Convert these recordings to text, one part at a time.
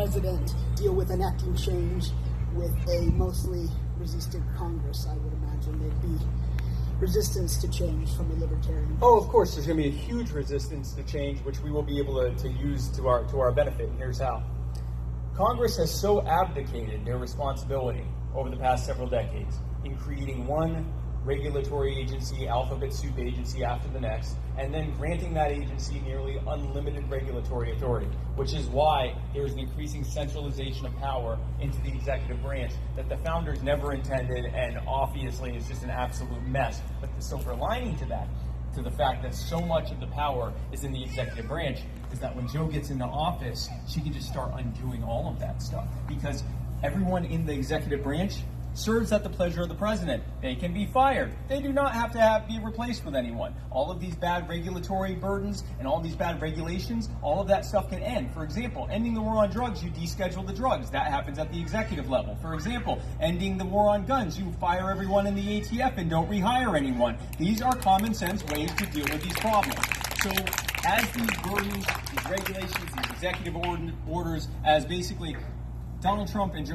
president deal with enacting change with a mostly resistant Congress? I would imagine there'd be resistance to change from the Libertarian. Oh, of course, there's going to be a huge resistance to change, which we will be able to use to our benefit. And here's how. Congress has so abdicated their responsibility over the past several decades in creating one regulatory agency, alphabet soup agency after the next, and then granting that agency nearly unlimited regulatory authority, which is why there is an increasing centralization of power into the executive branch that the founders never intended, and obviously is just an absolute mess. But the silver lining to that, to the fact that so much of the power is in the executive branch, is that when Joe gets into office, she can just start undoing all of that stuff, because everyone in the executive branch serves at the pleasure of the president. They can be fired. They do not have to be replaced with anyone. All of these bad regulatory burdens and all these bad regulations, all of that stuff can end. For example, ending the war on drugs, you deschedule the drugs. That happens at the executive level. For example, ending the war on guns, you fire everyone in the ATF and don't rehire anyone. These are common sense ways to deal with these problems. So as these burdens, these regulations, these executive orders, as basically Donald Trump and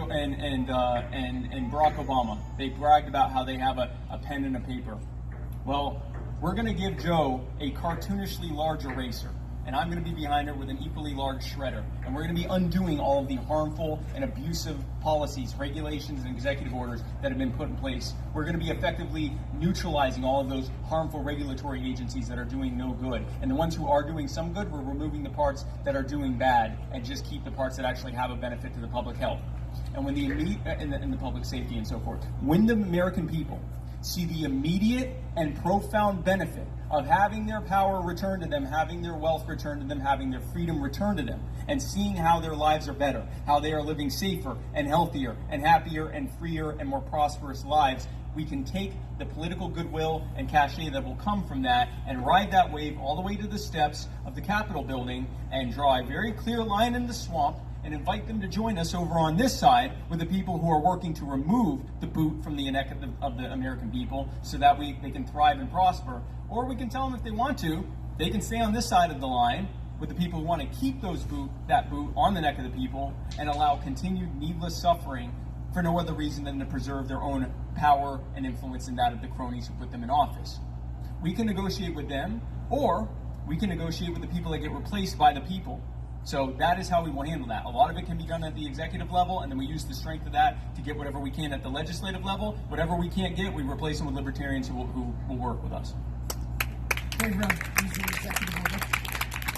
Barack Obama, they bragged about how they have a pen and a paper. Well, we're going to give Joe a cartoonishly large eraser, and I'm going to be behind her with an equally large shredder, and we're going to be undoing all of the harmful and abusive policies, regulations, and executive orders that have been put in place. We're going to be effectively neutralizing all of those harmful regulatory agencies that are doing no good. And the ones who are doing some good, we're removing the parts that are doing bad and just keep the parts that actually have a benefit to the public health. And when the public safety and so forth. When the American people see the immediate and profound benefit of having their power returned to them, having their wealth returned to them, having their freedom returned to them, and seeing how their lives are better, how they are living safer and healthier and happier and freer and more prosperous lives, we can take the political goodwill and cachet that will come from that and ride that wave all the way to the steps of the Capitol building and draw a very clear line in the swamp and invite them to join us over on this side with the people who are working to remove the boot from the neck of the American people so that they can thrive and prosper. Or we can tell them if they want to, they can stay on this side of the line with the people who want to keep that boot on the neck of the people and allow continued needless suffering for no other reason than to preserve their own power and influence in that of the cronies who put them in office. We can negotiate with them, or we can negotiate with the people that get replaced by the people. So that is how we will handle that. A lot of it can be done at the executive level, and then we use the strength of that to get whatever we can at the legislative level. Whatever we can't get, we replace them with libertarians who will work with us.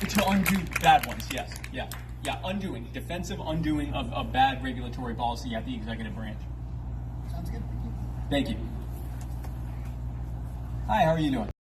To undo bad ones, yes. Yeah, undoing, defensive undoing of bad regulatory policy at the executive branch. Sounds good. Thank you. Hi, how are you doing?